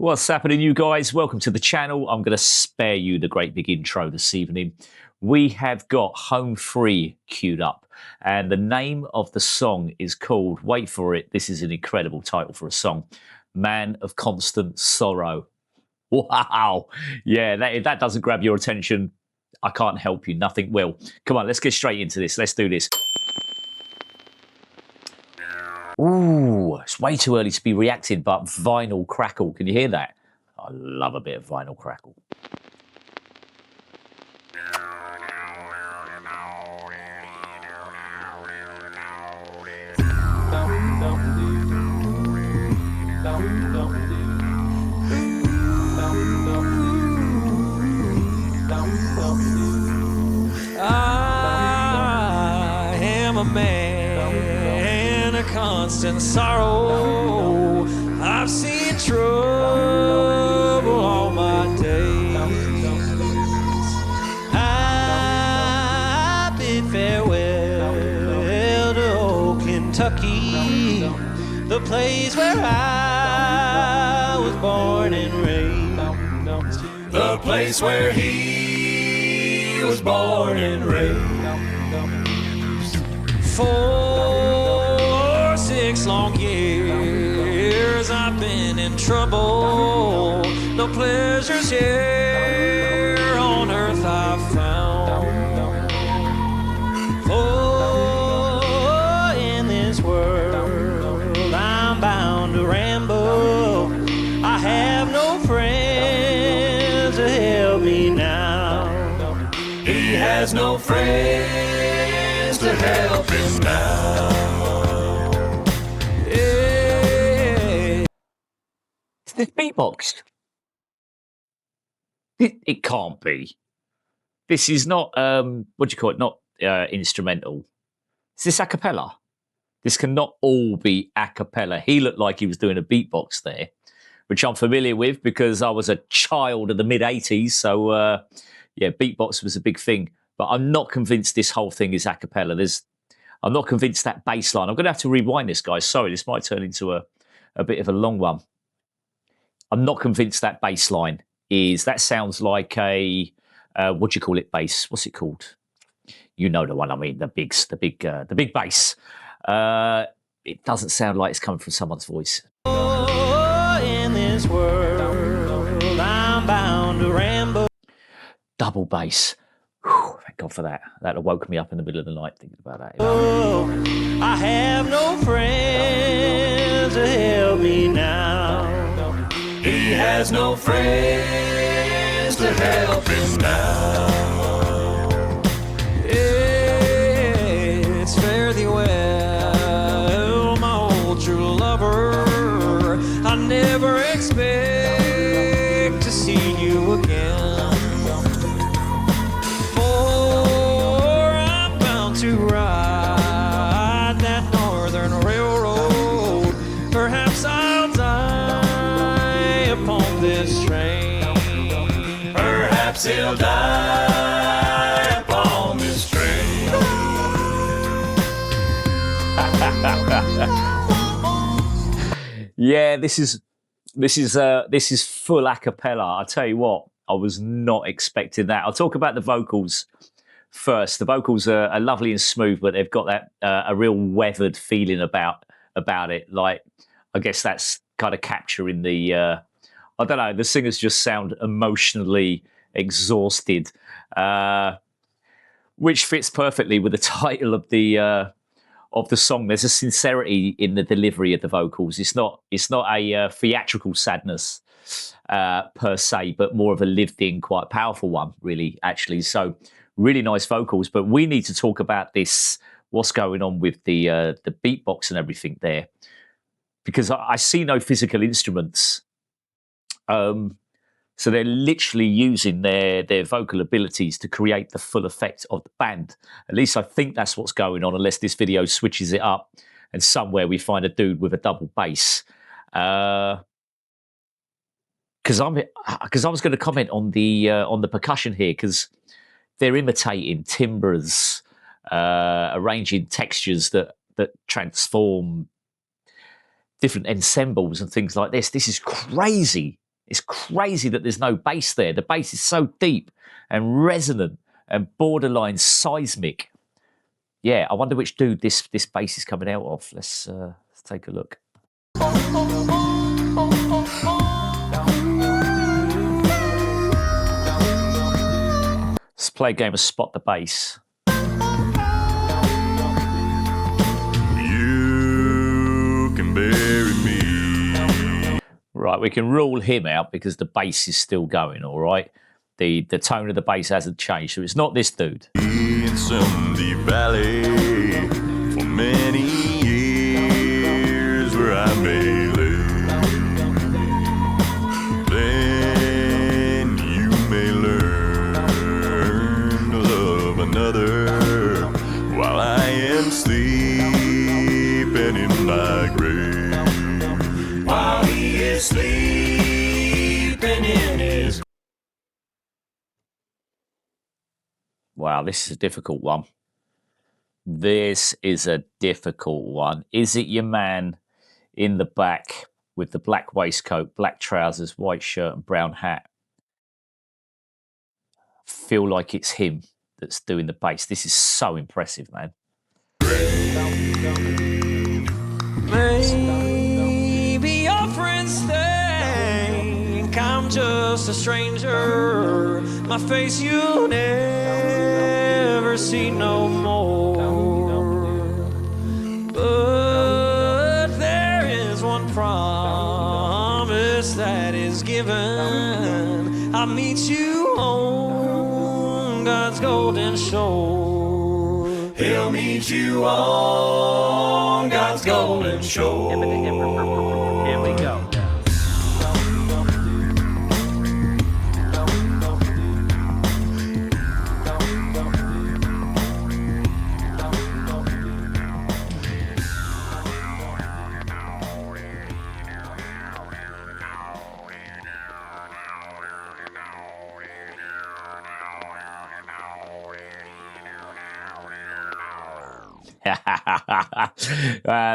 What's happening, you guys? Welcome to the channel. I'm going to spare you the great big intro this evening. We have got Home Free queued up, and the name of the song is called, wait for it, this is an incredible title for a song, Man of Constant Sorrow. Wow. Yeah, if that doesn't grab your attention, I can't help you. Nothing will. Come on, let's get straight into this. Let's do this. Ooh, it's way too early to be reacting, but vinyl crackle. Can you hear that? I love a bit of vinyl crackle. I am a man of constant sorrow. I've seen trouble all my days. I bid farewell to old Kentucky, the place where I was born and raised. The place where he was born and raised. 4 or 6 long years I've been in trouble. No pleasures here on earth I've found. Oh, in this world I'm bound to ramble. I have no friends to help me now. He has no friends to help him now. Yeah. Is this beatboxed? It can't be. This is not, what do you call it? Not instrumental. Is this acapella? This cannot all be acapella. He looked like he was doing a beatbox there, which I'm familiar with because I was a child of the mid-'80s. So, yeah, beatbox was a big thing. But I'm not convinced this whole thing is a cappella. I'm not convinced that bass line. I'm going to have to rewind this, guys. Sorry, this might turn into a bit of a long one. I'm not convinced that bass line is. That sounds like a what do you call it? Bass. What's it called? You know the one I mean. The big bass. It doesn't sound like it's coming from someone's voice. Oh, in this world, I'm bound to ramble. Double bass. Whew, thank God for that. That woke me up in the middle of the night thinking about that. Oh, I have no friends to help me now. He has no friends to help him now. It's fare thee well, my old true lover. I never expect to see you again. To ride that northern railroad, perhaps I'll die upon this train. Perhaps he'll die upon this train. Yeah, this is full a cappella. I tell you what, I was not expecting that. I'll talk about the vocals first. The vocals are lovely and smooth, but they've got that a real weathered feeling about it. Like, I guess that's kind of capturing the I don't know, the singers just sound emotionally exhausted, which fits perfectly with the title of the song. There's a sincerity in the delivery of the vocals. It's not a theatrical sadness per se, but more of a lived-in, quite powerful one, really, actually. So really nice vocals, but we need to talk about this, what's going on with the beatbox and everything there, because I see no physical instruments. So they're literally using their vocal abilities to create the full effect of the band. At least I think that's what's going on, unless this video switches it up and somewhere we find a dude with a double bass. Because I was going to comment on the percussion here, because they're imitating timbres, arranging textures that transform different ensembles and things like this. This is crazy. It's crazy that there's no bass there. The bass is so deep and resonant and borderline seismic. Yeah, I wonder which dude this bass is coming out of. Let's take a look. Let's play a game of Spot the Bass. You can bury me. Right, we can rule him out because the bass is still going, all right? The tone of the bass hasn't changed, so it's not this dude. In some deep valley for many years where I may live. Then you may learn to love another while I am sleeping in my grave. While he is sleeping in his. Wow, this is a difficult one. This is a difficult one. Is it your man in the back with the black waistcoat, black trousers, white shirt and brown hat? Feel like it's him that's doing the bass. This is so impressive, man. Maybe your friends think I'm just a stranger. My face you never see no more. But there is one promise that is given. I'll meet you on God's golden shore. He'll meet you on God's golden shore. Here we go.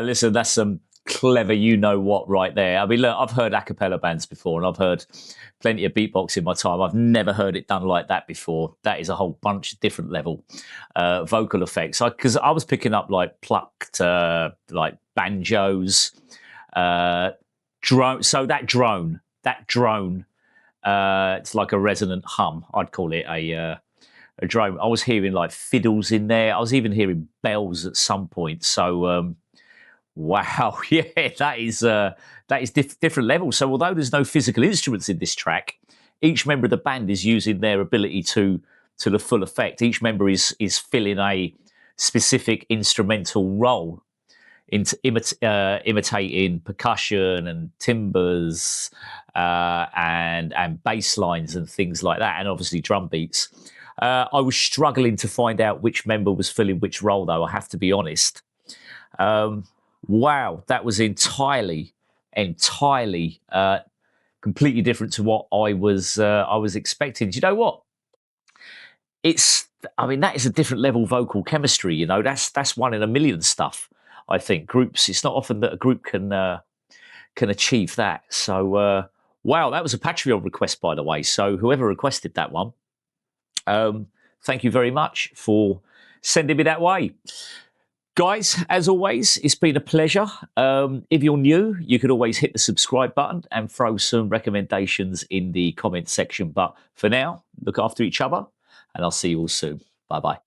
Listen, that's some clever you-know-what right there. I mean, look, I've heard a cappella bands before, and I've heard plenty of beatbox in my time. I've never heard it done like that before. That is a whole bunch of different level vocal effects. Because I was picking up, like, plucked, like, banjos, drone. So that drone, it's like a resonant hum. I'd call it a drone. I was hearing like fiddles in there. I was even hearing bells at some point. So, wow, yeah, that is different levels. So, although there's no physical instruments in this track, each member of the band is using their ability to the full effect. Each member is filling a specific instrumental role, imitating percussion and timbres and bass lines and things like that, and obviously drum beats. I was struggling to find out which member was filling which role, though, I have to be honest. Wow, that was entirely completely different to what I was expecting. Do you know what? I mean, that is a different level vocal chemistry, you know. That's one in a million stuff, I think. Groups, it's not often that a group can achieve that. So, wow, that was a Patreon request, by the way. So whoever requested that one, thank you very much for sending me that way. Guys, as always, it's been a pleasure. If you're new, you could always hit the subscribe button and throw some recommendations in the comment section. But for now, look after each other, and I'll see you all soon. Bye-bye.